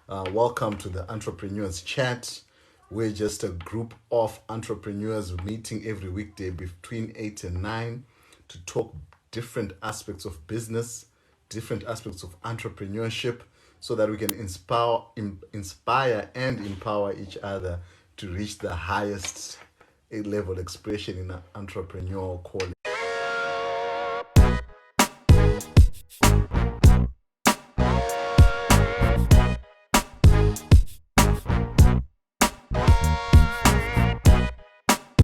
Welcome to the Entrepreneurs Chat. We're just a group of entrepreneurs meeting every weekday between 8 and 9 to talk different aspects of business, different aspects of entrepreneurship, so that we can inspire and empower each other to reach the highest level expression in an entrepreneurial calling.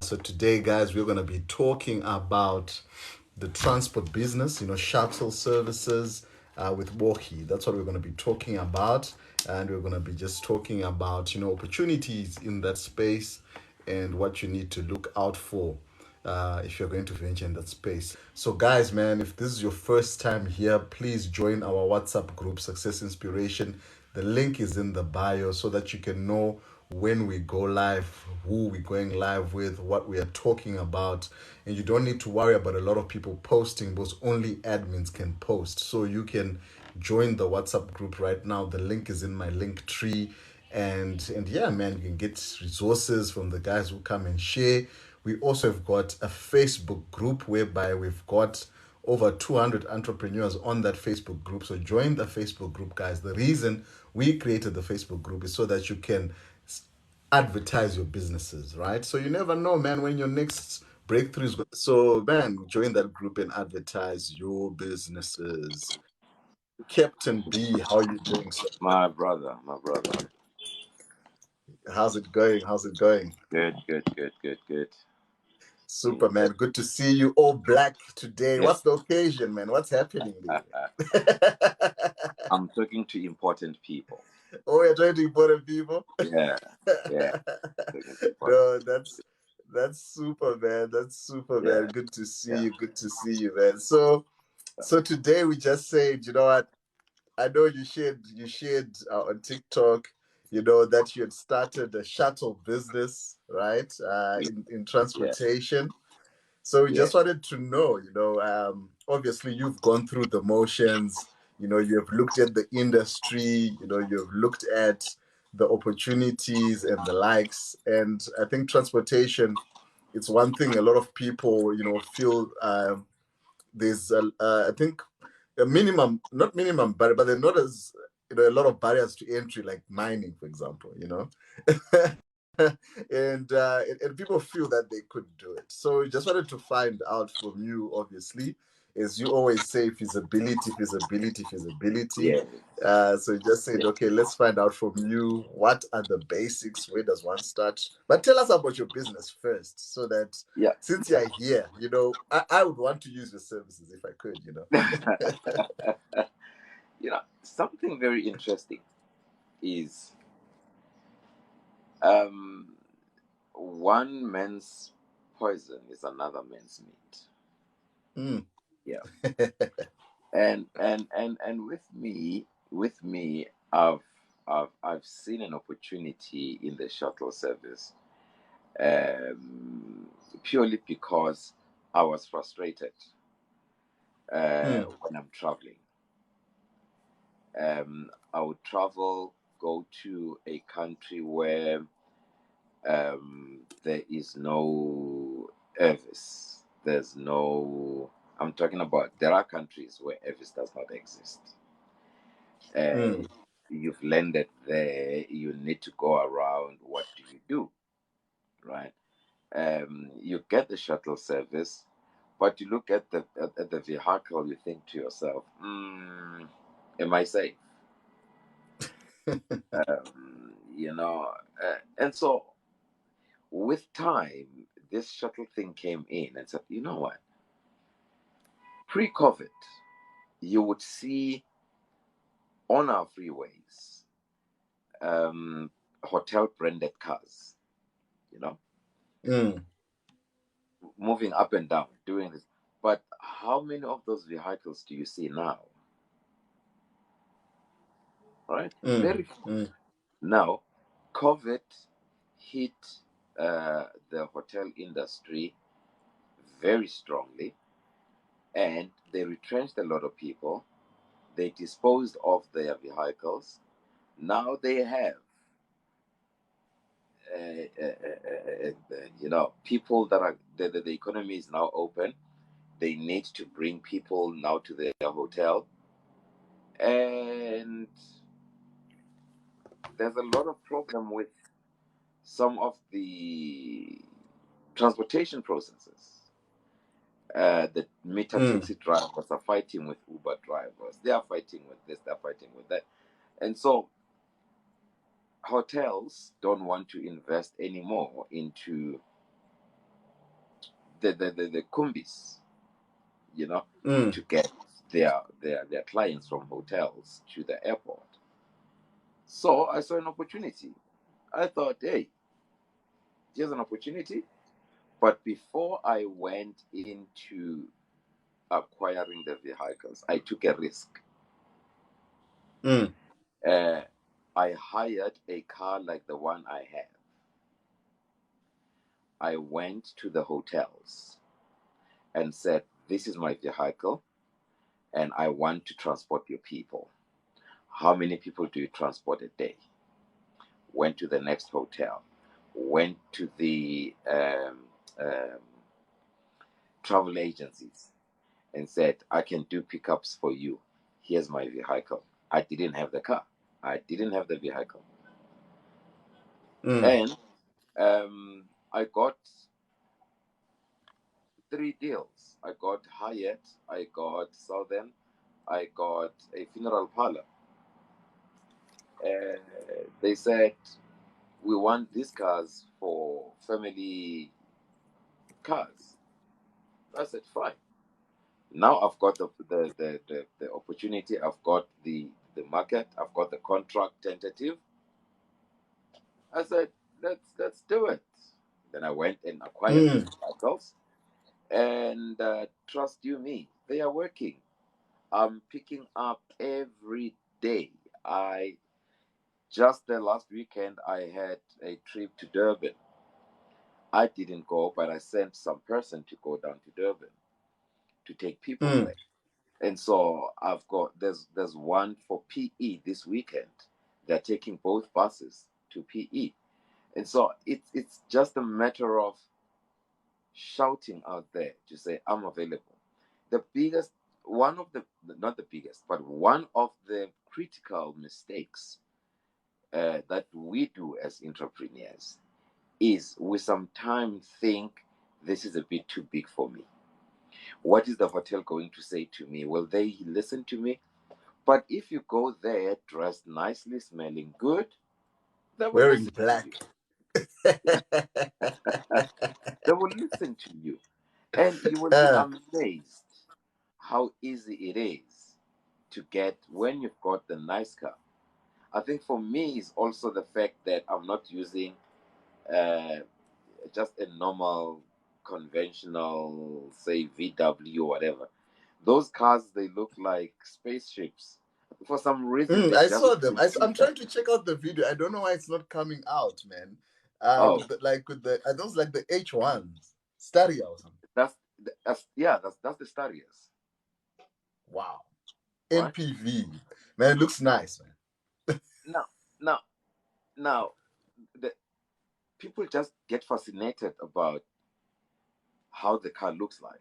So today, guys, we're going to be talking about the transport business, shuttle services with Wohi. That's what we're going to be talking about. And we're going to be just talking about, opportunities in that space and what you need to look out for if you're going to venture in that space. So, guys, man, if this is your first time here, please join our WhatsApp group, Success Inspiration. The link is in the bio so that you can know when we go live, who we're going live with, what we are talking about. And you don't need to worry about a lot of people posting because only admins can post. So you can join the WhatsApp group right now. The link is in my link tree. And yeah, man, you can get resources from the guys who come and share. We also have got a Facebook group whereby we've got over 200 entrepreneurs on that Facebook group. So join the Facebook group, guys. The reason we created the Facebook group is so that you can advertise your businesses, right? So you never know, man, when your next breakthrough is. So, man, join that group and advertise your businesses. Captain B, how you doing, sir? My brother. How's it going? How's it going? Good. Super, man. Good to see you all black today. Yes, What's the occasion, man? What's happening there? I'm talking to important people. Oh, you're trying to important people? Yeah, yeah, talking to important. No, that's super, man. That's super, man. Yeah, Good to see yeah, you. Good to see you, man. So today we just said, you know what? I know you shared on TikTok, that you had started a shuttle business, right? In yeah, transportation. So we yeah, just wanted to know, obviously you've gone through the motions, you have looked at the industry, you've looked at the opportunities and the likes. And I think transportation, it's one thing a lot of people, feel there's, I think, a minimum, not minimum, but they're not as, a lot of barriers to entry, like mining, for example, and people feel that they could do it. So we just wanted to find out from you, obviously, as you always say, feasibility. yeah, So we just said, yeah. okay, let's find out from you, what are the basics, where does one start? But tell us about your business first, so that Yeah. since you're here, I would want to use your services if I could. Something very interesting is um, one man's poison is another man's meat. Mm. Yeah, and with me, I've seen an opportunity in the shuttle service um, purely because I was frustrated when I'm traveling. I would travel, go to a country where there is no Evis. There's no. I'm talking about there are countries where Evis does not exist. Uh, you've landed there. You need to go around. What do you do? Right? You get the shuttle service, but you look at the vehicle, you think to yourself, am I safe? And so with time, this shuttle thing came in and said, you know what? Pre-COVID, you would see on our freeways hotel branded cars, you know, Mm. moving up and down, doing this. But how many of those vehicles do you see now? Right? Very few. Now, COVID hit the hotel industry very strongly, and they retrenched a lot of people. They disposed of their vehicles. Now they have, people that are, the economy is now open. They need to bring people now to their hotel. And there's a lot of problem with some of the transportation processes. The meter taxi drivers are fighting with Uber drivers. They are fighting with this, they're fighting with that. And so hotels don't want to invest anymore into the kumbis, to get their clients from hotels to the airport. So I saw an opportunity. I thought, hey, here's an opportunity. But before I went into acquiring the vehicles, I took a risk. Uh, I hired a car like the one I have. I went to the hotels and said, this is my vehicle and I want to transport your people. How many people do you transport a day? Went to the next hotel, went to the um, travel agencies and said, I can do pickups for you. Here's my vehicle. I didn't have the car. I didn't have the vehicle. And I got 3 deals. I got Hyatt, I got Southern, I got a funeral parlor. They said, we want these cars for family cars. I said, fine. Now I've got the opportunity, I've got the market, I've got the contract tentative. I said, let's do it. Then I went and acquired these vehicles, and trust you me, they are working. I'm picking up every day. I Just the last weekend I had a trip to Durban. I didn't go, but I sent some person to go down to Durban to take people there. And so I've got there's one for PE this weekend. They're taking both buses to PE. And so it's just a matter of shouting out there to say I'm available. The biggest one of the Not the biggest, but one of the critical mistakes that we do as entrepreneurs is we sometimes think this is a bit too big for me. What is the hotel going to say to me? Will they listen to me? But if you go there dressed nicely, smelling good, they will Wearing listen to you. black. They will listen to you. And you will be amazed how easy it is to get when you've got the nice car. I think for me is also the fact that I'm not using uh, just a normal, conventional, say VW or whatever. Those cars, they look like spaceships. For some reason, they I just saw them. I'm compete trying that. to check out the video. I don't know why it's not coming out, man. Oh, With the are those like the H1s, Stadia or something? that's the Starias, Wow, right? MPV, man, it looks nice, man. Now, now, now, the people just get fascinated about how the car looks like.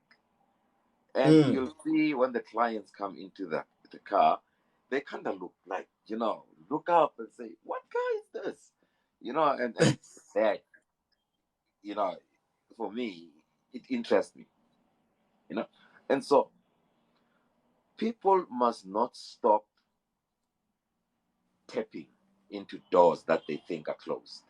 And you'll see when the clients come into the car, they kind of look like, look up and say, what car is this? And that, you know, for me, it interests me, you know. And so people must not stop tapping into doors that they think are closed.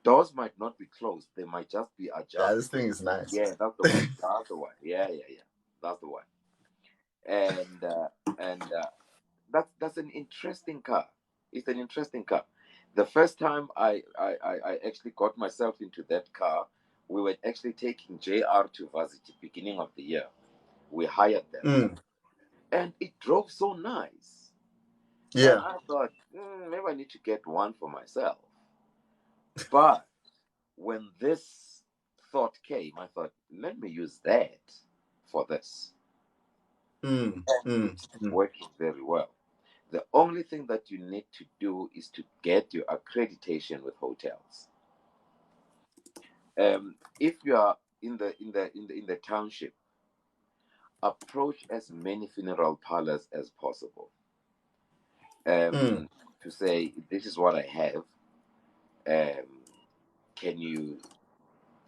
Doors might not be closed, they might just be Yeah, ajar. this thing is nice. Yeah, that's the one. That's the one. Yeah, yeah, yeah. That's the one. And that's an interesting car. It's an interesting car. The first time I actually got myself into that car, we were actually taking JR to Varsity beginning of the year. We hired them, and it drove so nice. And Yeah. I thought, maybe I need to get one for myself. But when this thought came, I thought, let me use that for this. And it's working very well. The only thing that you need to do is to get your accreditation with hotels. If you are in the township, approach as many funeral parlors as possible. Mm, To say this is what I have. Um, can you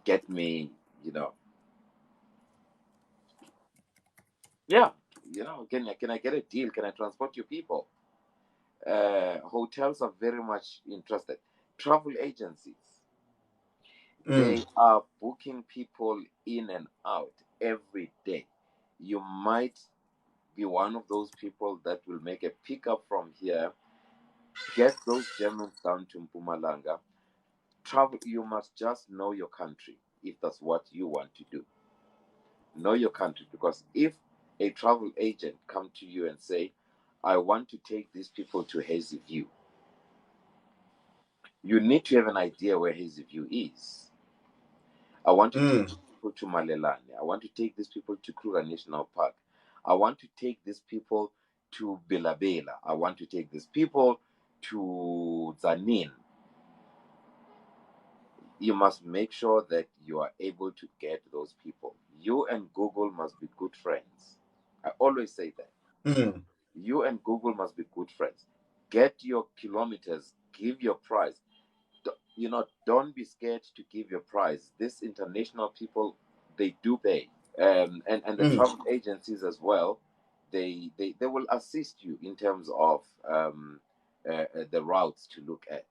get me? You know, yeah. Can I get a deal? Can I transport you people? Hotels are very much interested. Travel agencies, they mm, are booking people in and out every day. You might be one of those people that will make a pickup from here, get those Germans down to Mpumalanga. Travel, you must just know your country if that's what you want to do. Know your country, because if a travel agent come to you and say, I want to take these people to Hazy View, you need to have an idea where Hazy View is. I want to take mm, people to Malelane. I want to take these people to Kruger National Park. I want to take these people to Bela Bela. I want to take these people to Zanin. You must make sure that you are able to get those people. You and Google must be good friends. I always say that. mm, You and Google must be good friends. Get your kilometers, give your price. Don't be scared to give your price. These international people, they do pay. And the mm, travel agencies as well, they will assist you in terms of the routes to look at.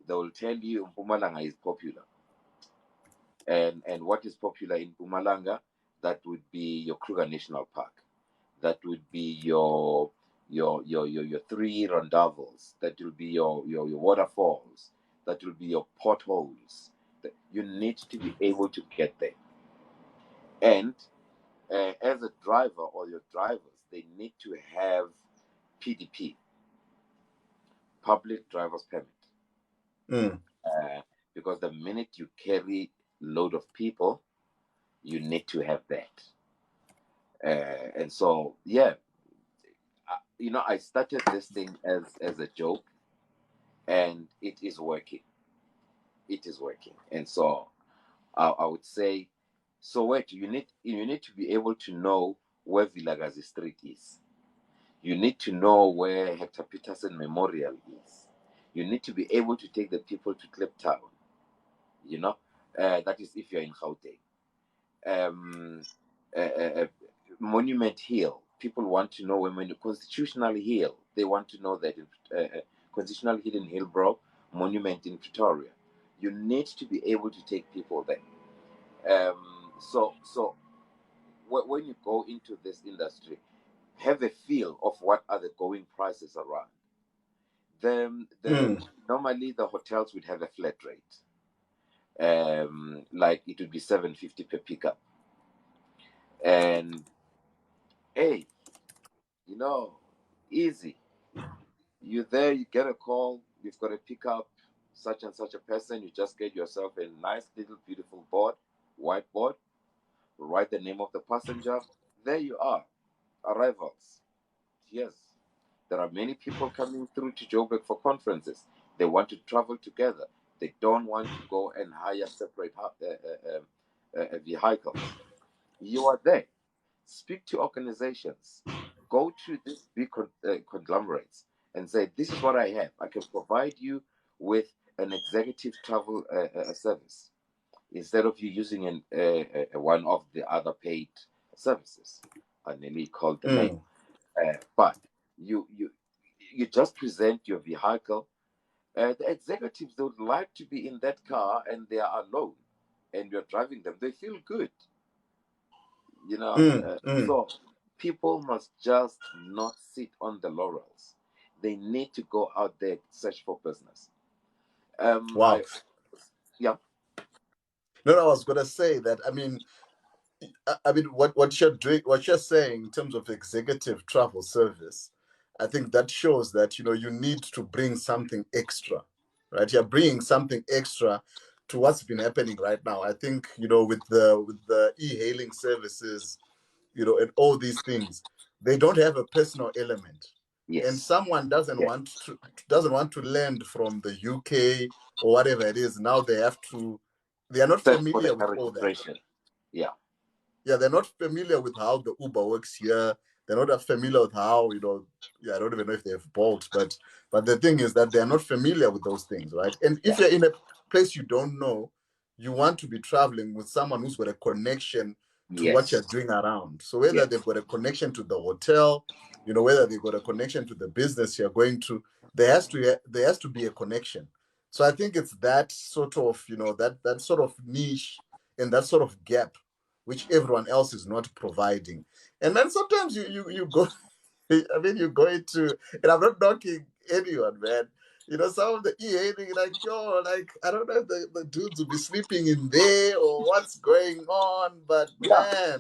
They will tell you Mpumalanga is popular, and what is popular in Mpumalanga, that would be your Kruger National Park, that would be your three rondavels, that will be your waterfalls, that will be your potholes. You need to be able to get there. And as a driver, or your drivers, they need to have PDP, public driver's permit, mm, uh, because the minute you carry load of people, you need to have that. And so, yeah, I started this thing as a joke, and it is working. It is working. And so I would say, so wait, you need to be able to know where Vilagazi Street is. You need to know where Hector Peterson Memorial is. You need to be able to take the people to Kliptown. You know, that is if you're in Gauteng. Um, uh, uh, uh, Monument Hill. People want to know when Constitutional Hill. They want to know that Constitutional Hill in Hillbrow, Monument in Pretoria. You need to be able to take people there. So when you go into this industry, have a feel of what are the going prices around. The mm, Normally the hotels would have a flat rate. Like it would be 750 per pickup. And hey, you know, easy. You there, you get a call, you've got to pick up such and such a person. You just get yourself a nice little beautiful board, whiteboard, write the name of the passenger. There you are. Arrivals. Yes. There are many people coming through to Joburg for conferences. They want to travel together. They don't want to go and hire separate vehicles. You are there. Speak to organizations. Go to these big conglomerates and say, this is what I have. I can provide you with an executive travel service instead of you using one of the other paid services. I nearly called the name. mm, But you just present your vehicle. The executives, they would like to be in that car, and they are alone, and you're driving them. They feel good, you know. mm, mm. So people must just not sit on the laurels. They need to go out there, search for business. Wow. I Yeah. No, no, I was gonna say that. I mean, what you're doing, what you're saying in terms of executive travel service, I think that shows that you need to bring something extra, right? You're bringing something extra to what's been happening right now. I think with the e-hailing services, and all these things, they don't have a personal element. and Yes. someone Yes. doesn't want to land from the UK or whatever it is. Now they are not Search for the familiar with all that. registration. Yeah. Yeah, they're not familiar with how the Uber works here. They're not familiar with how, yeah, I don't even know if they have Bolt, but the thing is that they're not familiar with those things, right? And if Yeah. you're in a place you don't know, you want to be traveling with someone who's got a connection to what you're Yes. doing around. So whether Yes. they've got a connection to the hotel, whether they've got a connection to the business you're going to, there has to be a connection. So I think it's that sort of, that sort of niche and that sort of gap which everyone else is not providing. And then sometimes you go, I mean, you go into, and I'm not knocking anyone, man. Some of the e-hailing, like, yo, like, I don't know if the dudes will be sleeping in there or what's going on, but Yeah.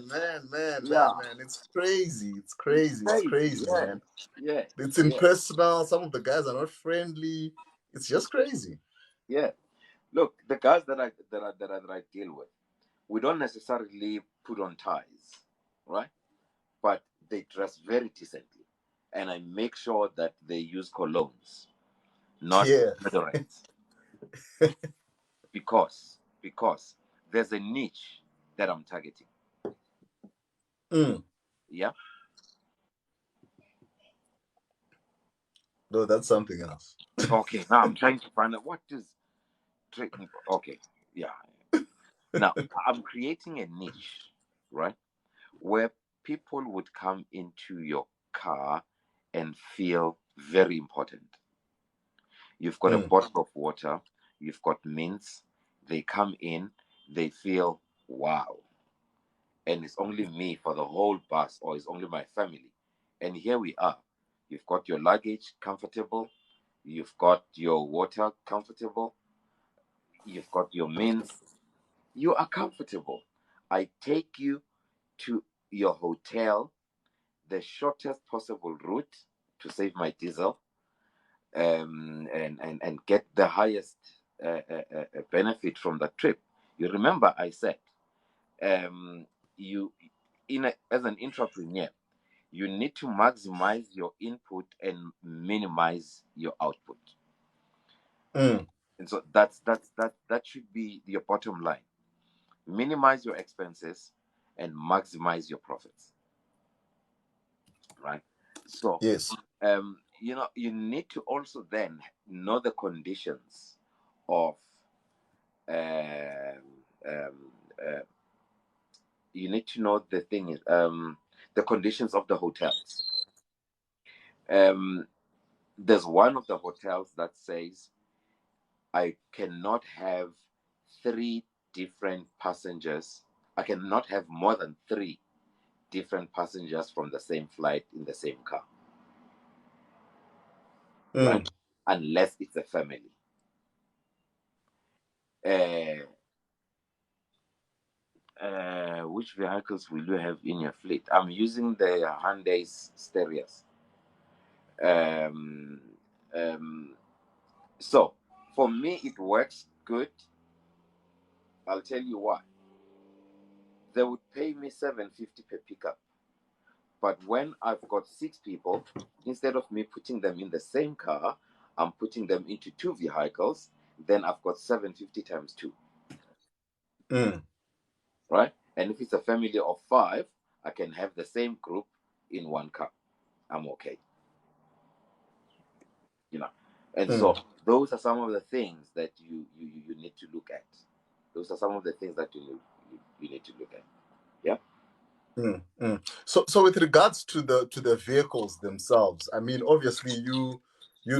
Yeah. man, it's crazy. It's It's crazy. It's crazy. crazy, Yeah. man. Yeah. It's Yeah. impersonal. Some of the guys are not friendly. It's just crazy. Yeah. Look, the guys that I deal with, we don't necessarily put on ties, right? But they dress very decently, and I make sure that they use colognes, not Yeah. deodorants, because there's a niche that I'm targeting. Mm. Yeah. No, that's something else. Okay. Now I'm trying to find out what is. Okay. Yeah. Now I'm creating a niche, right, where people would come into your car and feel very important. You've got a Mm. bottle of water, you've got mints, they come in, they feel wow. And it's only me for the whole bus, or it's only my family. And here we are. You've got your luggage comfortable, you've got your water comfortable, you've got your mints, you are comfortable. I take you to your hotel the shortest possible route to save my diesel, and get the highest benefit from the trip. You remember I said, you as an entrepreneur, you need to maximize your input and minimize your output. Mm. And so that should be your bottom line. Minimize your expenses and maximize your profits, right? So, Yes. you need to also then know the conditions of, um, um, uh, you need to know the thing is, the conditions of the hotels. Um, there's one of the hotels that says I cannot have three different passengers. I cannot have more than three different passengers from the same flight in the same car, right? Mm. Unless it's a family. Uh, which vehicles will you have in your fleet? I'm using the Hyundai's Stereos. Um, um, so for me, it works good. I'll tell you why. They would pay me 750 per pickup, but when I've got six people, instead of me putting them in the same car, I'm putting them into two vehicles. Then I've got 750 times two, Mm. right? And if it's a family of five, I can have the same group in one car. I'm okay. you know and so Mm. those are some of the things that you need to look at. Those are some of the things that you need to look at. Yeah. Mm, mm. So with regards to the vehicles themselves, I mean, obviously you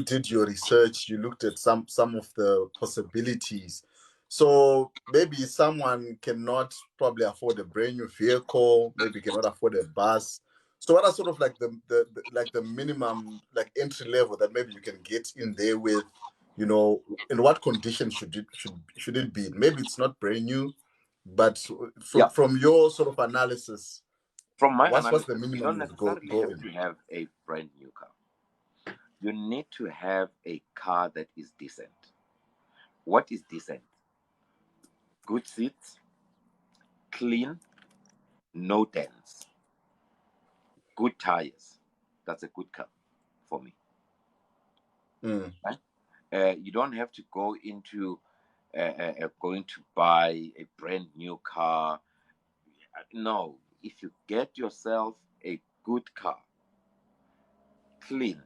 did your research, you looked at some of the possibilities. So maybe someone cannot probably afford a brand new vehicle, maybe cannot afford a bus. So what are sort of like the minimum like entry level that maybe you can get in there with, in what condition should it be? Maybe it's not brand new, but from Yeah. from your sort of analysis, From my what's the analysis, you minimum don't you would go necessarily go have in? to have a brand new car. You need to have a car that is decent. What is decent? Good seats, clean, no dents, good tires. That's a good car. for me. Mm. Right? You don't have to go into going to buy a brand new car. No, if you get yourself a good car, clean,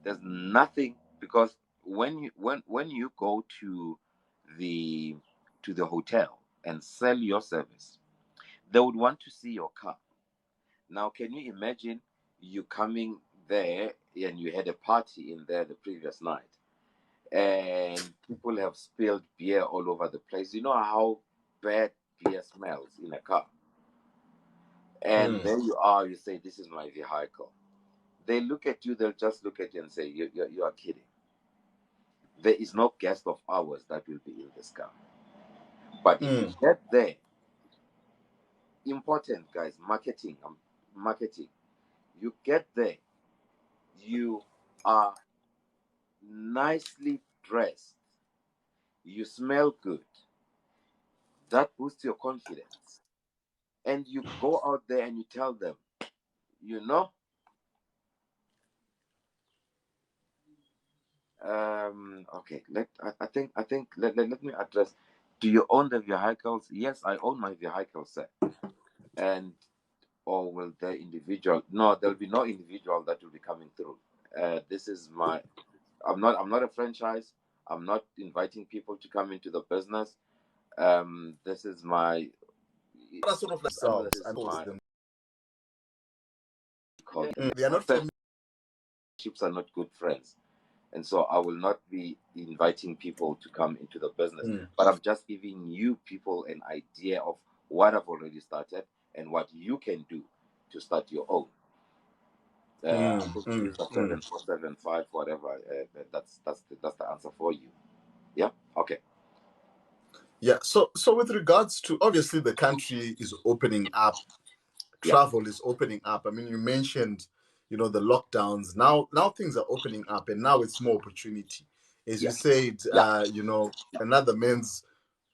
there's nothing, because when you go the to the hotel and sell your service, they would want to see your car. Now, can you imagine you coming there and you had a party in there the previous night and people have spilled beer all over the place? You know how bad beer smells in a car. And Mm. there you are, you say, "This is my vehicle." They look at you, they'll just look at you and say, you are kidding. There is no guest of ours that will be in this car. But if you Mm. get there, important guys, marketing. You get there, you are nicely dressed, you smell good, that boosts your confidence. And you go out there and you tell them, you know, okay, I think let me address. Do you own the vehicles? Yes, I own my vehicle, sir. And or will the individual? No, there'll be no individual that will be coming through. This is my. I'm not a franchise. I'm not inviting people to come into the business. This is my. What are sort of like This themselves is and my. them? Called, They are not familiar. friendships are not good friends, and so I will not be inviting people to come into the business. Mm. But I'm just giving you people an idea of what I've already started and what you can do to start your own. I Mm. think Mm. it's a Mm. 7475, whatever. That's the answer for you. Yeah. Okay. Yeah. So with regards to, obviously the country is opening up, Yeah. travel is opening up. I mean, you mentioned, the lockdowns. Now things are opening up, and now it's more opportunity. As you Yeah. said, Yeah. another man's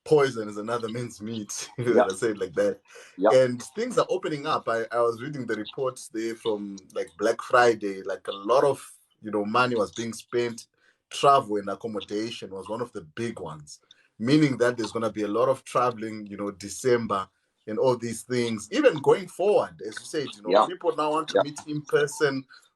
poison is another man's meat, if you're Yeah. gonna say it like that. Yeah. And things are opening up. I was reading the reports there from like Black Friday, like a lot of money was being spent. Travel and accommodation was one of the big ones, meaning that there's gonna be a lot of traveling, December and all these things. Even going forward, as you said, Yeah. people now want to Yeah. meet in person,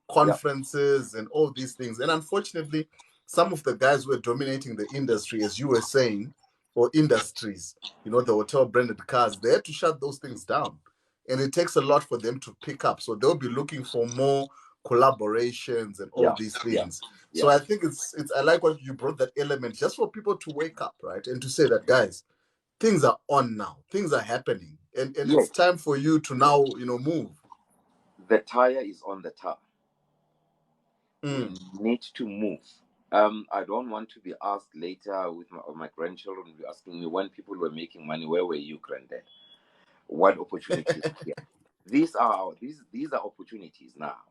Yeah. conferences and all these things. And unfortunately, some of the guys who are dominating the industry, as you were saying, or industries, the hotel branded cars, they had to shut those things down. And it takes a lot for them to pick up. So they'll be looking for more collaborations and all Yeah. these Yeah. things. So Yeah. I think it's I like what you brought, that element, just for people to wake up, right? And to say that, guys, things are on now. Things are happening. And it's Yes. time for you to now, move. The tire is on the tap. We Mm. need to move. I don't want to be asked later with my grandchildren be asking me, when people were making money, where were you, granddad? What opportunities? Yeah. These are opportunities now.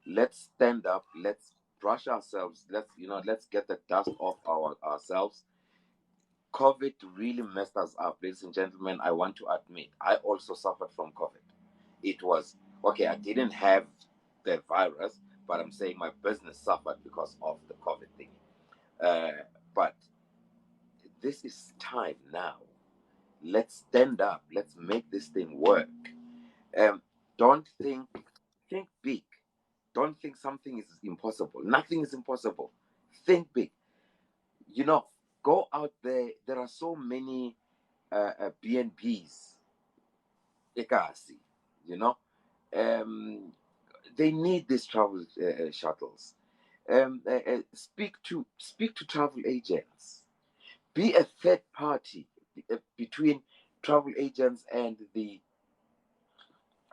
Let's stand up. Let's brush ourselves. Let's get the dust off ourselves. COVID really messed us up, ladies and gentlemen. I want to admit, I also suffered from COVID. It was okay. I didn't have the virus, but I'm saying my business suffered because of the COVID thing. But this is time now. Let's stand up. Let's make this thing work. Don't think big. Don't think something is impossible. Nothing is impossible. Think big. You know, go out there. There are so many BNPs, Ekasi, you know. Um, they need these travel shuttles. Speak to travel agents. Be a third party between travel agents and the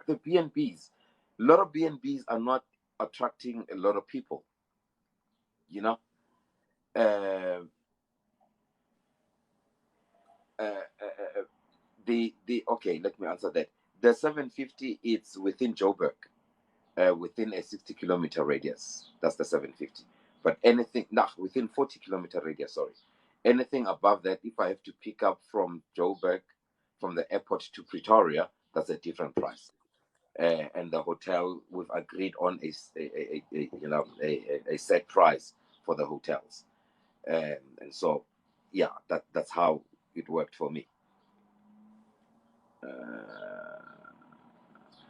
BNBs. A lot of BNBs are not attracting a lot of people. You know, uh, uh, uh, uh, the okay. Let me answer that. The 750, it's within Joburg, within a 60-kilometer radius. That's the 750. But anything, nah, within 40-kilometer radius. Sorry, anything above that, if I have to pick up from Joburg, from the airport to Pretoria, that's a different price. and the hotel, we've agreed on a set price for the hotels, and so yeah, that's how it worked for me.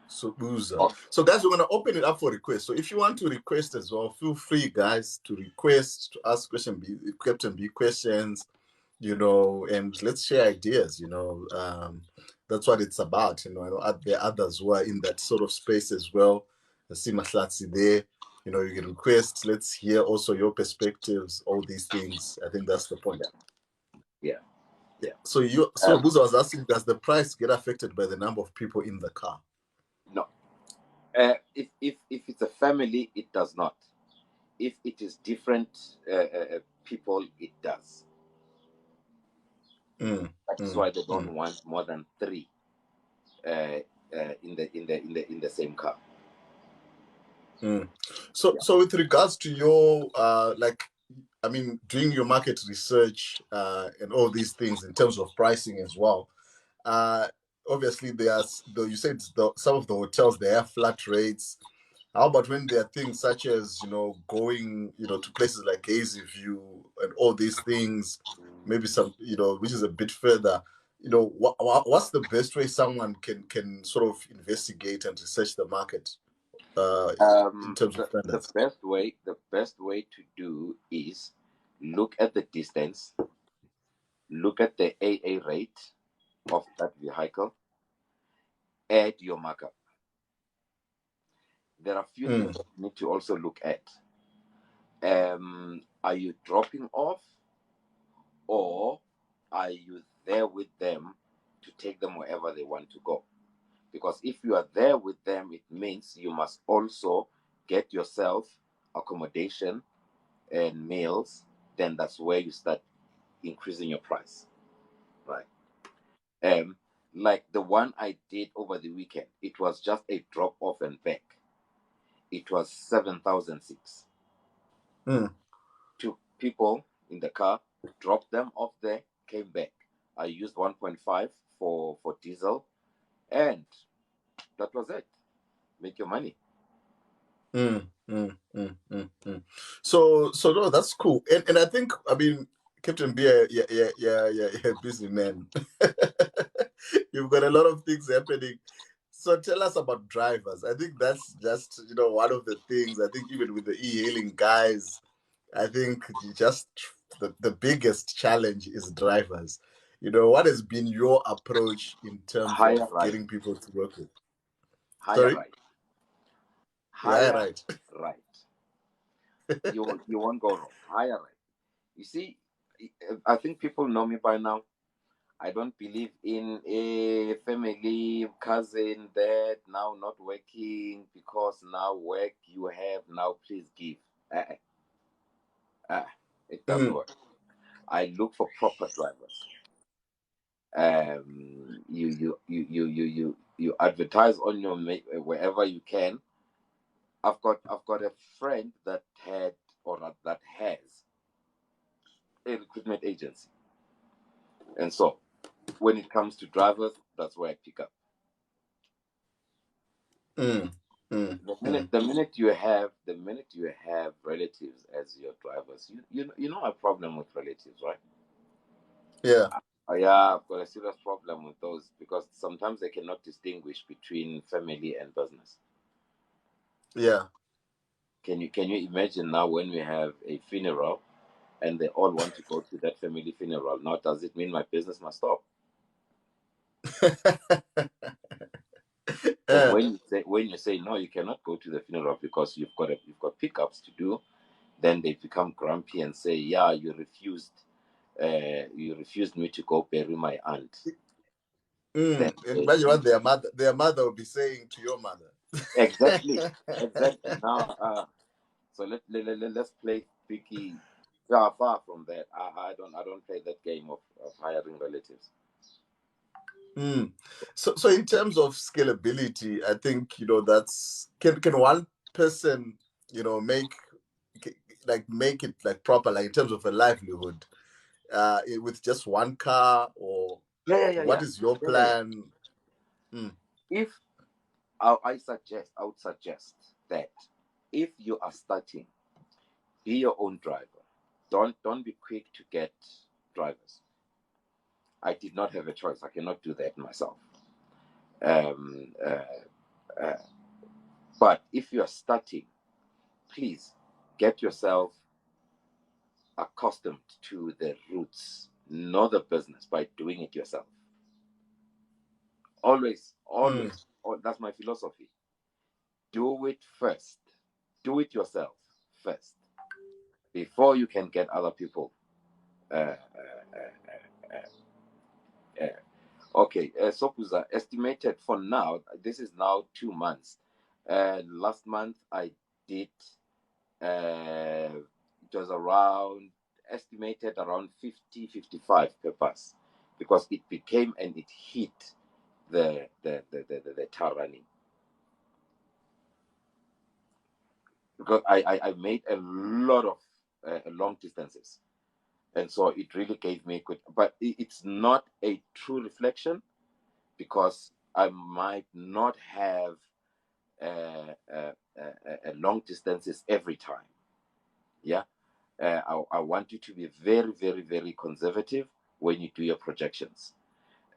So Boozer. Oh, So guys, we're gonna open it up for requests. So if you want to request as well, feel free, guys, to request, to ask Captain B questions, and let's share ideas. That's what it's about. I know there are others who are in that sort of space as well. I see Mahlatsi there. You can request. Let's hear also your perspectives. All these things. I think that's the point. yeah, yeah. So Boozer was asking, does the price get affected by the number of people in the car? No, if it's a family, it does not. If it is different people, it does. That is why they don't want more than three in the same car. So with regards to your doing your market research and all these things in terms of pricing as well. Obviously, though you said some of the hotels they have flat rates. How about when there are things such as going to places like Hazy View and all these things, maybe some which is a bit further. What's the best way someone can sort of investigate and research the market in terms of The standards? best way to do is look at the distance, look at the AA rate of that vehicle, add your markup. There are a few things that you need to also look at. Are you dropping off, or are you there with them to take them wherever they want to go? Because if you are there with them, it means you must also get yourself accommodation and meals. Then that's where you start increasing your price, right? Um, like the one I did over the weekend, it was just a drop off and back. It was 7,006. Mm. Two people in the car, dropped them off there, came back. I used 1.5 for diesel, and that was it. Make your money. So no, that's cool. And I think, Captain Beer, yeah, busy man. You've got a lot of things happening. So tell us about drivers. I think that's just one of the things. I think even with the e-hailing guys, I think just the biggest challenge is drivers. What has been your approach in terms Higher of right, getting people to work with? higher Sorry? right, Yeah, higher right. right. You won't go wrong. Higher right. You see, I think people know me by now. I don't believe in a family, cousin, dad now not working because now work you have now. Please give. Uh, it doesn't Mm, work. I look for proper drivers. You advertise on your wherever you can. I've got a friend that had or that has a recruitment agency, and so when it comes to drivers, that's where I pick up. mm, mm, The minute mm. the minute you have relatives as your drivers, you know a problem with relatives, right? Yeah, Yeah, I've got a serious problem with those because sometimes they cannot distinguish between family and business. yeah. Can you imagine now when we have a funeral and they all want to go to that family funeral? Now, does it mean my business must stop? But Yeah. when you say no, you cannot go to the funeral because you've got pickups to do, then they become grumpy and say, "Yeah, you refused me to go bury my aunt." Then Imagine what their mother will be saying to your mother. exactly, exactly. Now, so let's play picky. Far from that. I don't play that game of hiring relatives. Mm. So in terms of scalability, I think that's can one person make ca- make it like proper, like in terms of a livelihood with just one car, or Yeah, yeah, yeah, what yeah, is your yeah, yeah, yeah. plan? Mm, If I would suggest that if you are starting, be your own driver. Don't be quick to get drivers. I did not have a choice. I cannot do that myself. Um, uh, but if you are starting, please get yourself accustomed to the roots, know the business by doing it yourself. Always, always. That's my philosophy. Do it first. Do it yourself first before you can get other people. Uh, uh, uh, uh, okay, Sokuza, estimated for now, this is now 2 months. Last month I did, it was around, estimated around 50, 55 per pass because it became and it hit the tar running. Because I made a lot of long distances. And so it really gave me good, but it's not a true reflection because I might not have long distances every time. Yeah. I want you to be very, very, very conservative when you do your projections.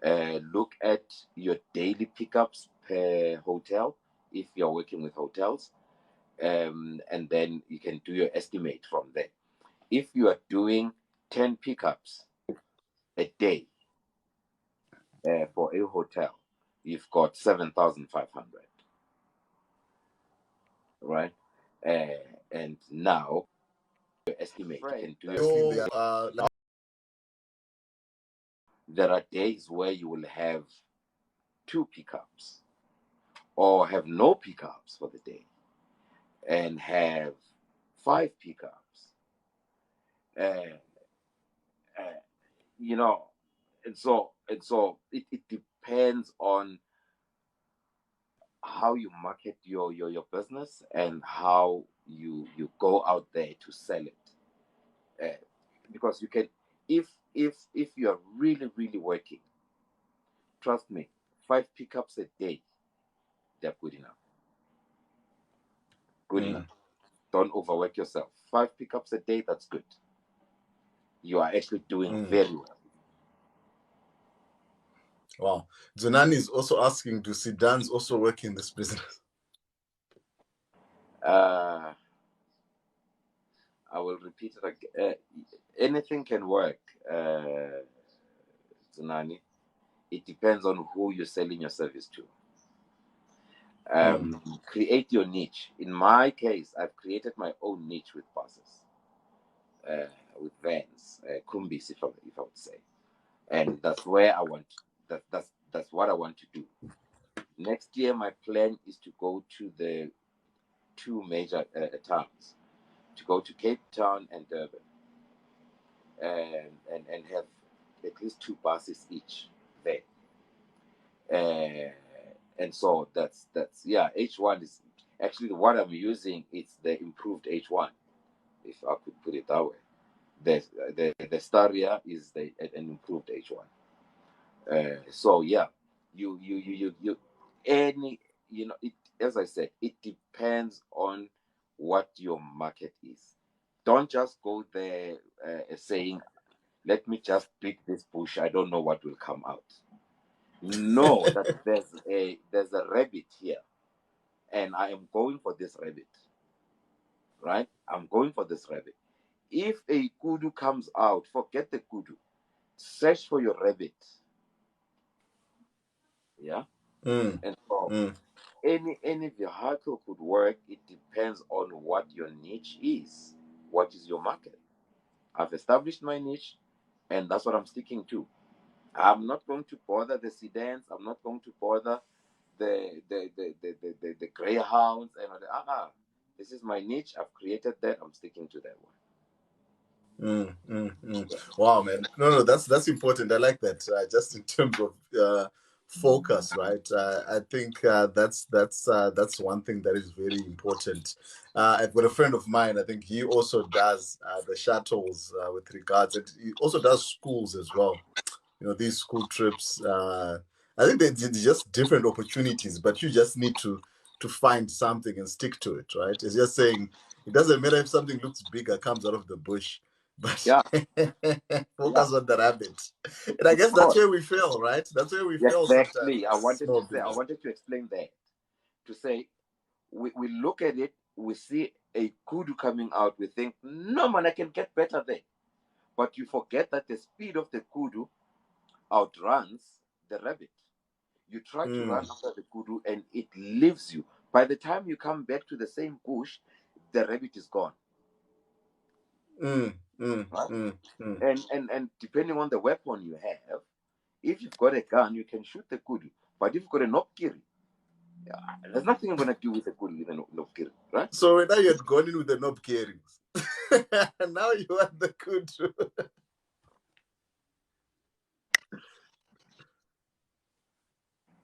Look at your daily pickups per hotel if you're working with hotels, and then you can do your estimate from there. If you are doing 10 pickups a day for a hotel, you've got 7,500, right? And now your estimate you can do your, there are days where you will have two pickups or have no pickups for the day and have five pickups. Uh, uh, you know, and so it depends on how you market your business and how you go out there to sell it. Because you can, if you're really really working, trust me, five pickups a day, they're good enough. Good enough. Don't overwork yourself. Five pickups a day, that's good. You are actually doing very well. Wow. Zonani is also asking, do Sidans also work in this business? I will repeat it again. Anything can work, Tsunani. It depends on who you're selling your service to. Create your niche. In my case, I've created my own niche with buses, with vans, kumbis, if I would say, and that's where I want. That's what I want to do. Next year, my plan is to go to the two major towns, to go to Cape Town and Durban, and have at least two buses each there. And so that's yeah. H1 is actually what I'm using. It's the improved H1, if I could put it that way. The Staria is an improved H1. So yeah, you any it, as I said, it depends on what your market is. Don't just go there saying, "Let me just beat this bush. I don't know what will come out." Know that there's a rabbit here, and I am going for this rabbit. Right? I'm going for this rabbit. If a kudu comes out, forget the kudu. Search for your rabbit. Yeah. And so any vehicle could work. It depends on what your niche is. What is your market? I've established my niche, and that's what I'm sticking to. I'm not going to bother the sedans. I'm not going to bother the greyhounds and all that. This is my niche. I've created that. I'm sticking to that one. Yeah. Wow, man. No, that's important. I like that. Just in terms of focus, right? I think that's one thing that is very important. I've got a friend of mine. I think he also does the shuttles with regards, and he also does schools as well. You know, these school trips. I think they're just different opportunities, but you just need to find something and stick to it, right? It's just saying it doesn't matter if something looks bigger, comes out of the bush, but Yeah, yeah, focus on the rabbit. And I of guess that's course. where we fail, right? That's where we fail sometimes Exactly. as small I business. wanted to explain that. To say we look at it, we see a kudu coming out, we think, no man, I can get better there. But you forget that the speed of the kudu outruns the rabbit. You try to run Mm, after the kudu and it leaves you. By the time you come back to the same bush, the rabbit is gone. mm, mm, Right? mm, mm. And depending on the weapon you have, if you've got a gun, you can shoot the kudu. But if you've got a nopkiri, there's nothing I'm gonna do with the kudu with a nopkiri, right? So now you had gone in with the knob carings. Now you want the kudu.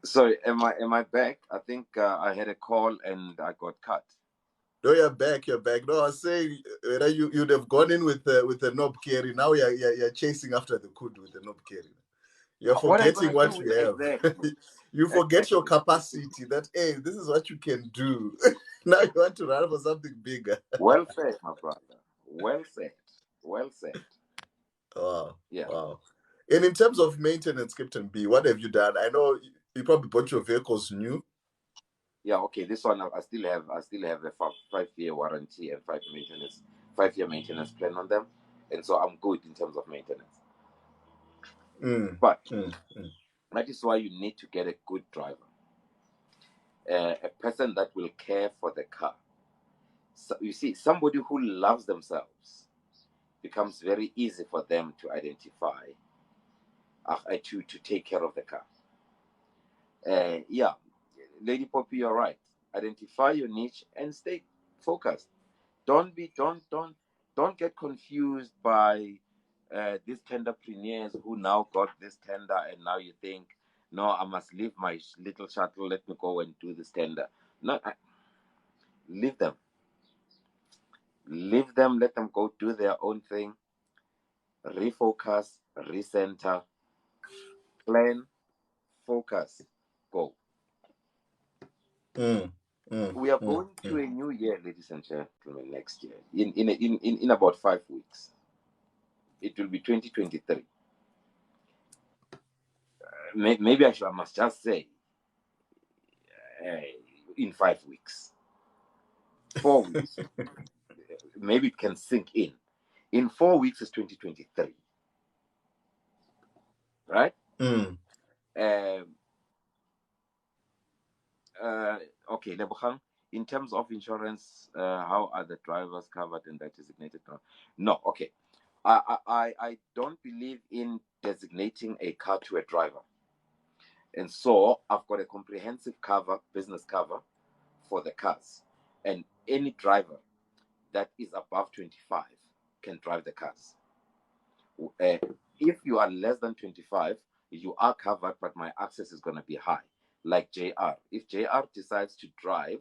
Sorry, am I back? I think I had a call and I got cut. No, you're back. You're back. No, I was saying you'd have gone in with the knob carry. Now you're chasing after the kudu with the knob carry. You're What are you forgetting gonna do what with you have. exactly? You forget your Exactly. capacity. That hey, this is what you can do. Now you want to run for something bigger. Well said, my brother. Well said. Well said. Wow, Yeah. wow. And in terms of maintenance, Captain B, what have you done? I know you probably bought your vehicles new. Yeah. Okay. This one I still have a 5 year warranty and 5 year maintenance plan on them, and so I'm good in terms of maintenance. Mm, But mm, mm, that is why you need to get a good driver, a person that will care for the car. So you see, somebody who loves themselves becomes very easy for them to identify, to take care of the car. Yeah, Lady Poppy, you're right. Identify your niche and stay focused. Don't get confused by these tenderpreneurs who now got this tender and now you think, no, I must leave my little shuttle. Let me go and do this tender. No, leave them. Leave them. Let them go do their own thing. Refocus, recenter, plan, focus, go. mm, mm, We are mm, going to mm. a new year, ladies and gentlemen, next year. In about 5 weeks, it will be 2023. Maybe I must just say, uh, in 5 weeks, 4 weeks. Maybe it can sink in. In 4 weeks is 2023, right? Mm, Um, okay, Lebogang, in terms of insurance, how are the drivers covered in that designated? No, okay. I don't believe in designating a car to a driver. And so I've got a comprehensive cover, business cover for the cars. And any driver that is above 25 can drive the cars. Uh, if you are less than 25, you are covered, but my access is going to be high. Like JR. If JR decides to drive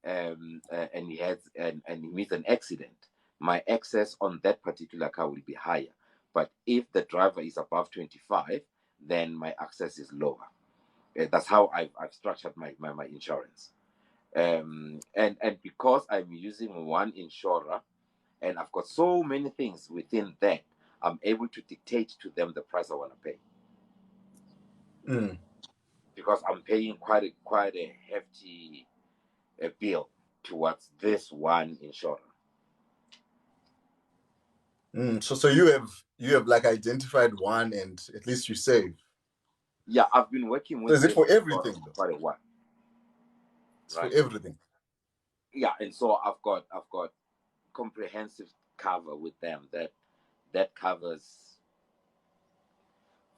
and he meets an accident, my access on that particular car will be higher. But if the driver is above 25, then my access is lower. That's how I've structured my insurance. And because I'm using one insurer and I've got so many things within that, I'm able to dictate to them the price I want to pay mm, because I'm paying quite a hefty bill towards this one insurer. mm. So you have like identified one and at least you save. Yeah, I've been working So with is it this for insurer everything for though? quite a while, It's for right? everything. Yeah, and so I've got comprehensive cover with them that covers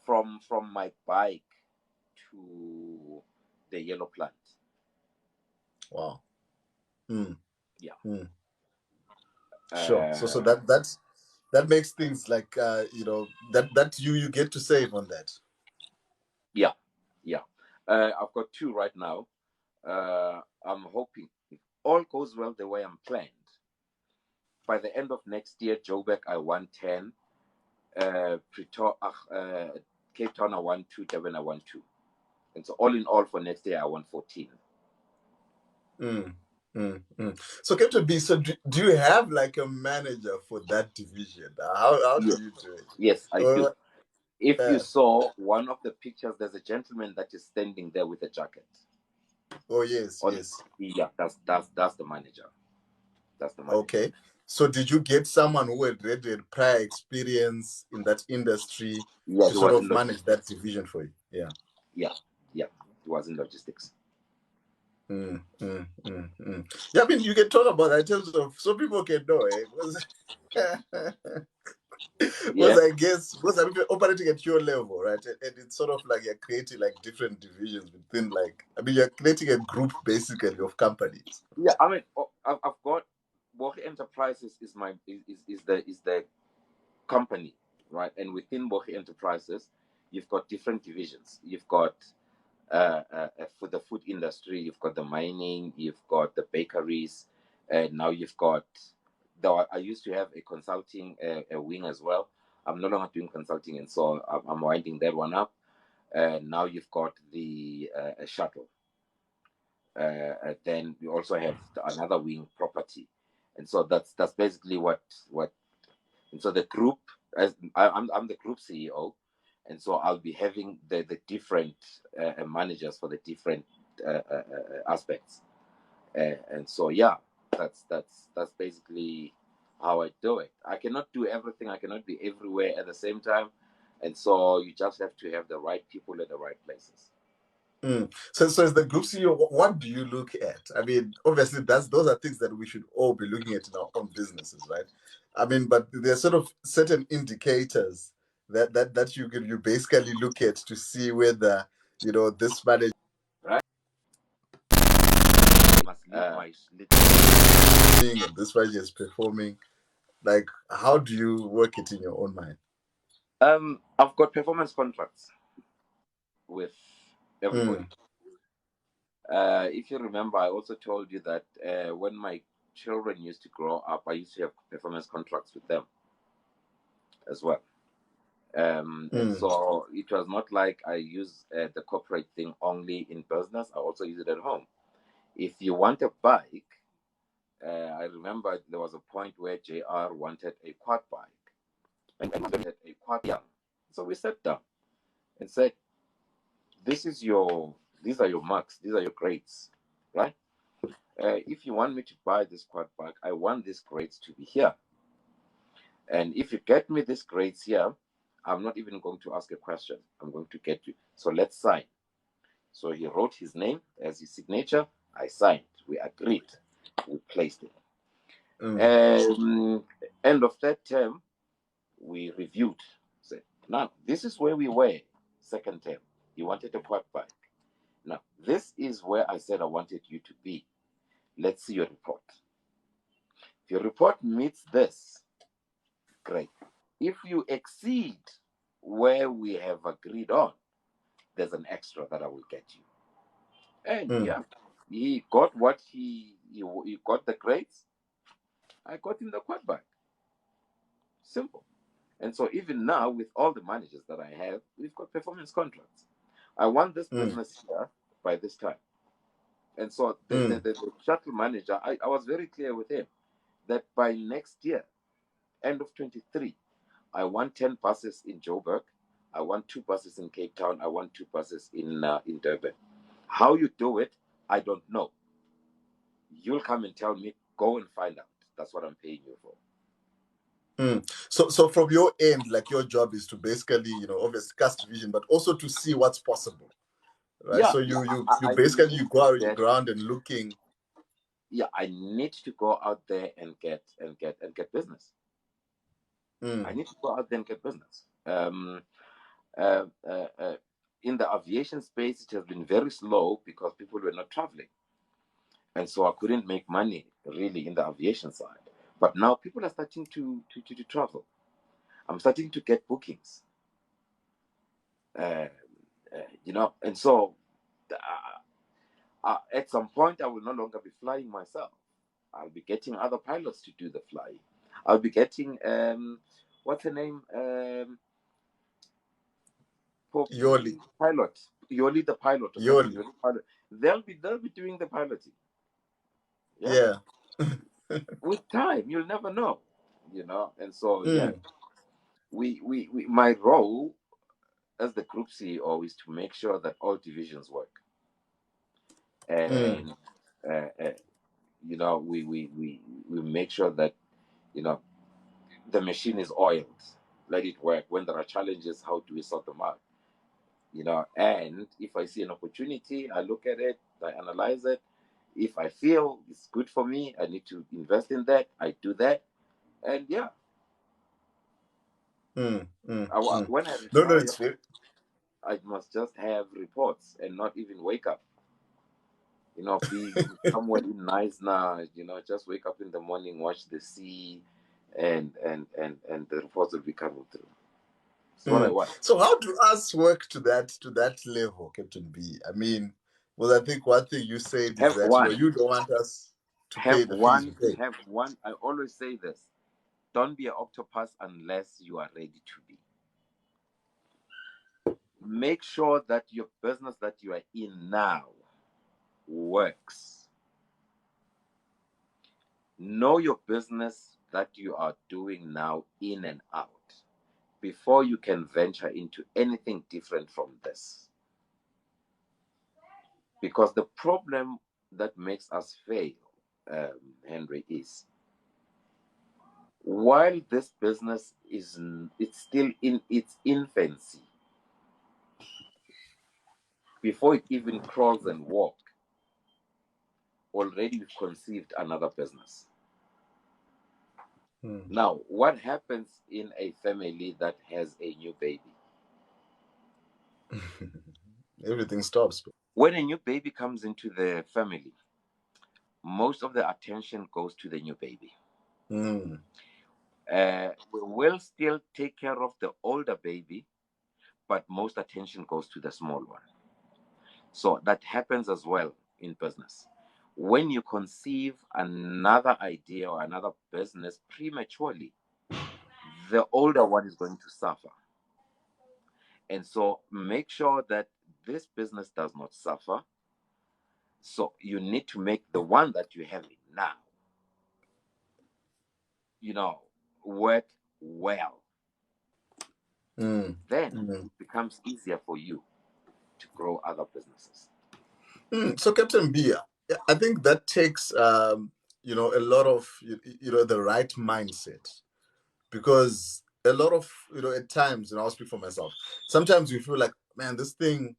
from my bike to the yellow plant. Wow. Mm, Yeah. mm. Sure. So Uh, that makes things like that you get to save on that. yeah. Yeah. I've got two right now. I'm hoping if all goes well the way I'm planned, by the end of next year, Joburg I want 10, Cape Town I want 2, Durban I want 2. And so all in all for next year, I want 14. So Captain B, so do you have like a manager for that division? How do Yes, you do it? yes, I do. Uh, If you uh, saw one of the pictures, there's a gentleman that is standing there with a jacket. oh yes, On, yes. yeah, that's the manager. That's the manager. Okay. So did you get someone who had already had prior experience in that industry Yeah, to he sort was in of manage that logistics. division for you? Yeah. Yeah, yeah, he was in logistics. Yeah, I mean, you can talk about that in terms of so people can know, eh? Yeah, Because I mean, you're operating at your level, right? And it's sort of like you're creating like different divisions within, like, I mean, you're creating a group basically of companies. yeah. I mean, I've got Bohe Enterprises is the company, right? And within Bohe Enterprises, you've got different divisions. You've got for the food industry, you've got the mining, you've got the bakeries, and now you've got. Though I used to have a consulting a wing as well. I'm no longer doing consulting, and so I'm winding that one up. Now you've got the shuttle. Then we also have another wing property, and so that's basically what. And so the group, as I'm the group CEO, and so I'll be having the different managers for the different aspects, and so yeah, that's basically how I do it. I cannot do everything. I cannot be everywhere at the same time, and so you just have to have the right people at the right places. So as the group CEO, what do you look at? I mean, obviously, those are things that we should all be looking at in our own businesses, right? I mean, but there's sort of certain indicators that you basically look at to see whether this manager Right? Must leave my and this manager is performing. Like, how do you work it in your own mind? I've got performance contracts with everybody. Mm, If you remember, I also told you that when my children used to grow up, I used to have performance contracts with them as well. And mm, so it was not like I use the corporate thing only in business. I also use it at home. If you want a bike, I remember there was a point where JR wanted a quad bike and wanted a quad young. So we sat down and said, these are your marks, these are your grades, right? If you want me to buy this quad bike, I want these grades to be here. And if you get me these grades here, I'm not even going to ask a question. I'm going to get you. So let's sign. So he wrote his name as his signature. I signed. We agreed. We placed it. mm, End of that term, we reviewed. Said, now this is where we were. Second term, he wanted a quad bike. Now this is where I said I wanted you to be. Let's see your report. If your report meets this, great. If you exceed where we have agreed on, there's an extra that I will get you. And mm, yeah, he got what he got the grades. I got him the quad bike. Simple. And so even now, with all the managers that I have, we've got performance contracts. I want this mm, business here by this time. And so mm, the shuttle manager, I was very clear with him that by next year, end of 23, I want 10 buses in Joburg. I want 2 buses in Cape Town. I want 2 buses in Durban. How you do it, I don't know. You'll come and tell me, go and find out. That's what I'm paying you for. So from your end, like your job is to basically, obviously cast vision, but also to see what's possible, right? Yeah, So yeah. you I basically need you to go go out there. ground and looking. Yeah, I need to go out there and get business. I Mm, need to go out there and get business. Uh, uh, uh, in the aviation space, it has been very slow because people were not traveling, and so I couldn't make money really in the aviation side. But now people are starting to travel. I'm starting to get bookings. Uh, and so at some point, I will no longer be flying myself. I'll be getting other pilots to do the flying. I'll be getting what's her name? Yoli. Pilot. You'll lead the pilot or something. Yoli. You'll pilot. They'll be doing the piloting. Yeah. Yeah. With time, you'll never know. And so yeah, Mm, we my role as the group CEO is to make sure that all divisions work. mm, And uh, uh, we make sure that you know the machine is oiled. Let it work. When there are challenges, how do we sort them out? And if I see an opportunity, I look at it, I analyze it. If I feel it's good for me, I need to invest in that, I do that. And yeah, mm. when I No, no, retire, it's very. I must just have reports and not even wake up. Be somewhere in nice now. Just wake up in the morning, watch the sea, and the reports will be coming through. It's what I want. So how do us work to that level, Captain B? I mean, well, I think one thing you said is Have that one, you don't want us to have pay the fees we one, pay. have one. I always say this: don't be an octopus unless you are ready to be. Make sure that your business that you are in now works. Know your business that you are doing now in and out before you can venture into anything different from this. Because the problem that makes us fail, Henry, is while this business it's still in its infancy, before it even crawls and walk, already we've conceived another business. Hmm. Now, what happens in a family that has a new baby? Everything stops. When a new baby comes into the family, most of the attention goes to the new baby. Mm, We will still take care of the older baby, but most attention goes to the small one. So that happens as well in business. When you conceive another idea or another business prematurely, the older one is going to suffer. And so make sure that this business does not suffer. So you need to make the one that you have now, you know, work well. mm, Then mm. it becomes easier for you to grow other businesses. So, Captain B, yeah, I think that takes a lot of the right mindset, because a lot of at times, I'll speak for myself. Sometimes you feel like, man, this thing,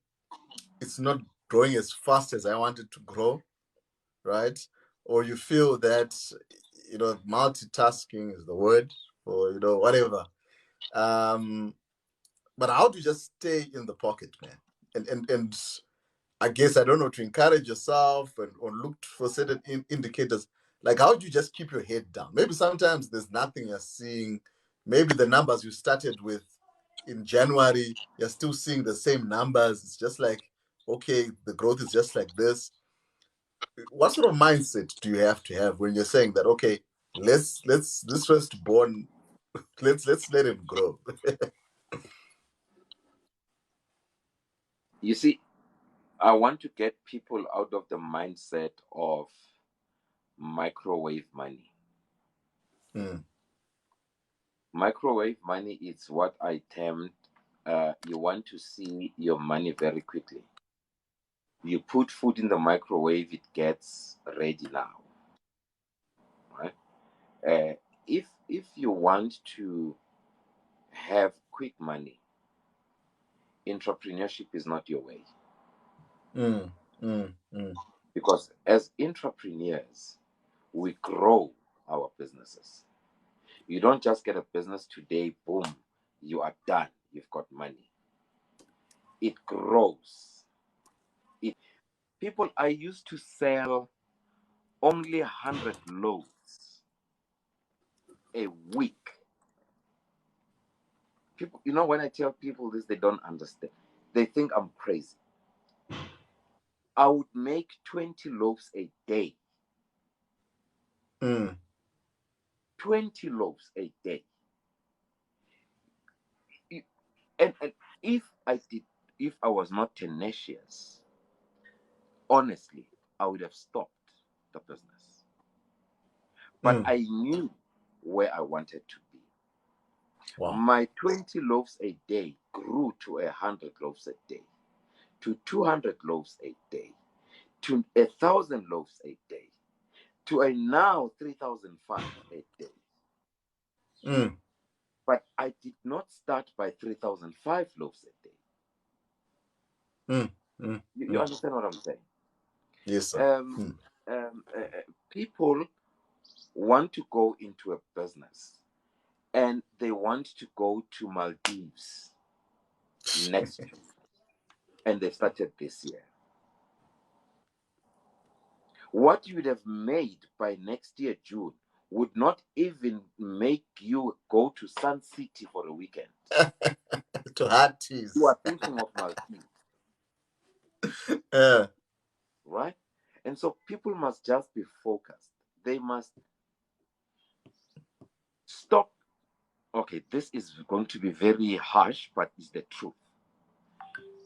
it's not growing as fast as I want it to grow, right? Or you feel that multitasking is the word, or whatever. Um, but how do you just stay in the pocket, man? And I guess, I don't know, to encourage yourself and or look for certain indicators. Like, how do you just keep your head down? Maybe sometimes there's nothing you're seeing. Maybe the numbers you started with in January, you're still seeing the same numbers. It's just like, okay, the growth is just like this. What sort of mindset do you have to have when you're saying that, okay, let's this firstborn, let's let him grow? You see, I want to get people out of the mindset of microwave money. Mm, Microwave money is what I termed you want to see your money very quickly. You put food in the microwave, it gets ready now, right? Uh, if you want to have quick money, entrepreneurship is not your way. mm, mm. Because as entrepreneurs, we grow our businesses. You don't just get a business today, boom, you are done, you've got money. It grows. It People, I used to sell only 100 loads a week. People, when I tell people this, they don't understand. They think I'm crazy. I would make 20 loaves a day. Mm. 20 loaves a day. And if I did if I was not tenacious, honestly, I would have stopped the business. But I knew where I wanted to be. Wow. My 20 loaves a day grew to 100 loaves a day, to 200 loaves a day, to 1,000 loaves a day, to a now 3,005 a day. But I did not start by 3,005 loaves a day. You understand what I'm saying? Yes, sir. People want to go into a business and they want to go to Maldives next year, and they started this year. What you would have made by next year, June, would not even make you go to Sun City for a weekend. To hard You teas. are thinking of Maldives, Uh, right? And so people must just be focused. They must stop. Okay, this is going to be very harsh, but it's the truth.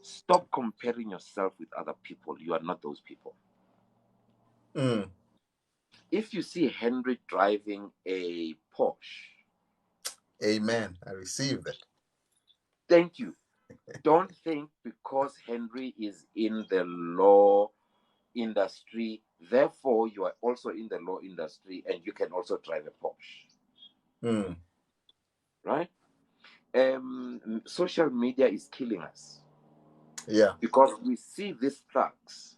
Stop comparing yourself with other people. You are not those people. If you see Henry driving a Porsche, amen. I receive that. thank you. Don't think because Henry is in the law industry, therefore you are also in the law industry and you can also drive a Porsche. Right? Social media is killing us. Yeah. Because we see these thugs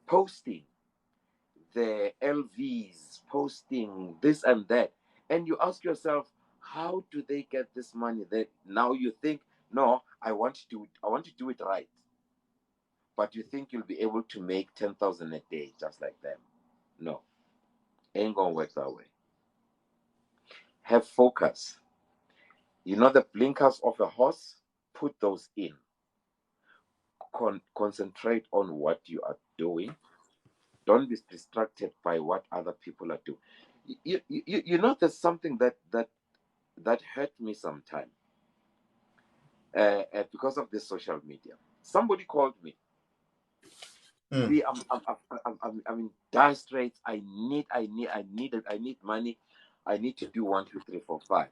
posting the LVs, posting this and that, and you ask yourself, how do they get this money? That now you think, no, I want to do it right, but you think you'll be able to make 10,000 a day just like them. No, ain't gonna work that way. Have focus. You know the blinkers of a horse? Put those in. Concentrate on what you are doing. Don't be distracted by what other people are doing. You know, there's something that hurt me sometime because of this social media. Somebody called me. See, I'm in dire straits. I need money. I need to do 1, 2, 3, 4, 5.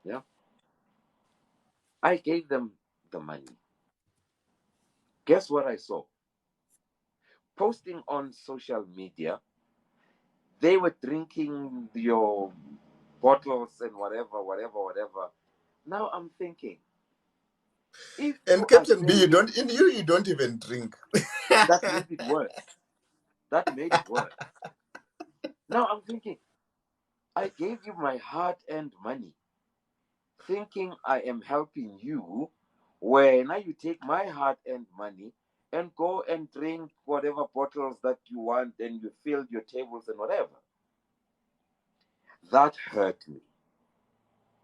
Yeah. I gave them the money. Guess what I saw? Posting on social media, they were drinking your bottles and whatever. Now I'm thinking, if And you are Captain B, saying you don't even drink. that made it worse, that made it worse. Now I'm thinking, I gave you my hard-earned money, thinking I am helping you, where now you take my hard-earned money and go and drink whatever bottles that you want and you fill your tables and whatever. That hurt me.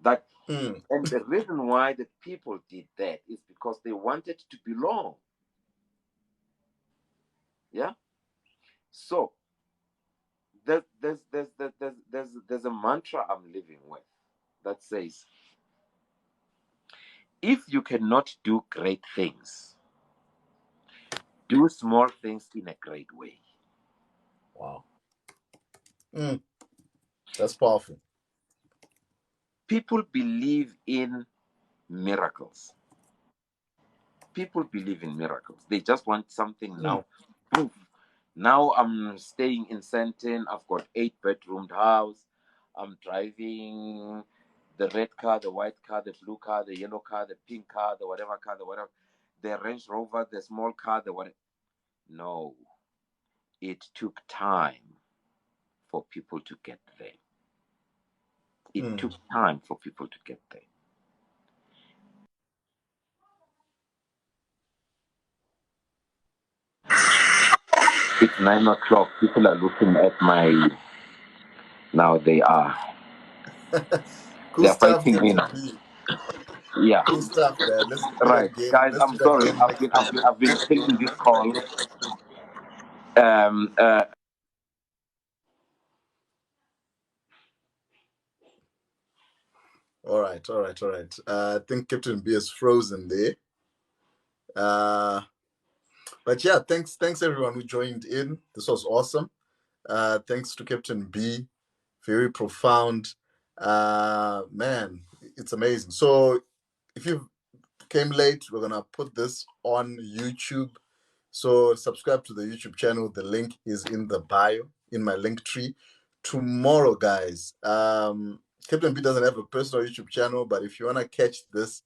That and the reason why the people did that is because they wanted to belong. Yeah. So there's a mantra I'm living with that says, if you cannot do great things, do small things in a great way. Wow. That's powerful. People believe in miracles. People believe in miracles. They just want something now. Poof. Now I'm staying in Sentin. I've got 8-bedroomed house. I'm driving the red car, the white car, the blue car, the yellow car, the pink car, the whatever car, the whatever, the Range Rover, the small car, the whatever. No, it took time for people to get there. It took time for people to get there. It's 9 o'clock. People are looking at my. Now they are. Cool They're stuff, fighting me Captain now. B. Yeah. Cool stuff, man. Let's do that Right, again. guys. Let's I'm do that sorry. again next time. I've been taking this call. Um. Uh, All right. I think Captain B is frozen there. Uh, but yeah, thanks everyone who joined in. This was awesome. Thanks to Captain B, very profound. Man, it's amazing. So if you came late, we're gonna put this on YouTube. So subscribe to the YouTube channel. The link is in the bio, in my link tree. Tomorrow, guys. Captain B doesn't have a personal YouTube channel, but if you wanna catch this,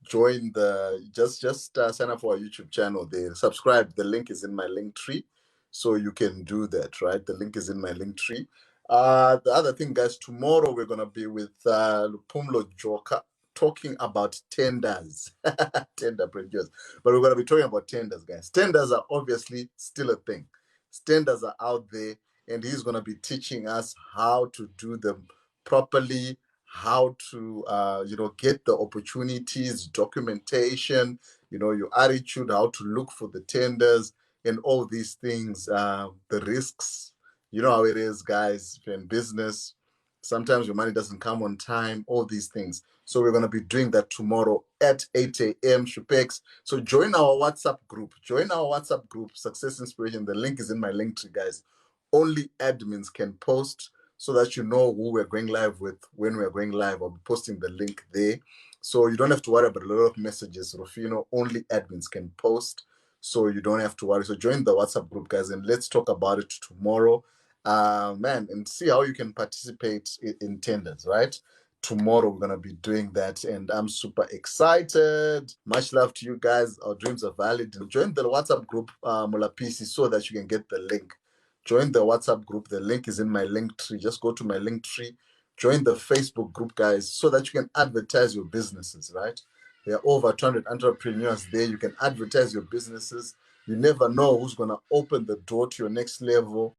join the just sign up for our YouTube channel there. Subscribe. The link is in my link tree, so you can do that. Right, the link is in my link tree. The other thing, guys, tomorrow we're gonna be with Pumlo Joka talking about tenders, tender producers. But we're gonna be talking about tenders, guys. Tenders are obviously still a thing. Tenders are out there, and he's gonna be teaching us how to do them properly, how to get the opportunities, documentation, your attitude, how to look for the tenders, and all these things, the risks. You know how it is, guys. If you're in business, sometimes your money doesn't come on time, all these things. So we're going to be doing that tomorrow at 8 a.m. Shupex. So join our WhatsApp group. Join our WhatsApp group, Success Inspiration. The link is in my link tree, guys. Only admins can post, so that you know who we're going live with when we're going live. I'll be posting the link there. So you don't have to worry about a lot of messages. Rufino, only admins can post. So you don't have to worry. So join the WhatsApp group, guys, and let's talk about it tomorrow. Man, and see how you can participate in tenders, right? Tomorrow we're gonna be doing that, and I'm super excited. Much love to you guys. Our dreams are valid. And join the WhatsApp group, Mulapisi, so that you can get the link. Join the WhatsApp group. The link is in my link tree. Just go to my link tree. Join the Facebook group, guys, so that you can advertise your businesses, right? There are over 200 entrepreneurs there. You can advertise your businesses. You never know who's gonna open the door to your next level.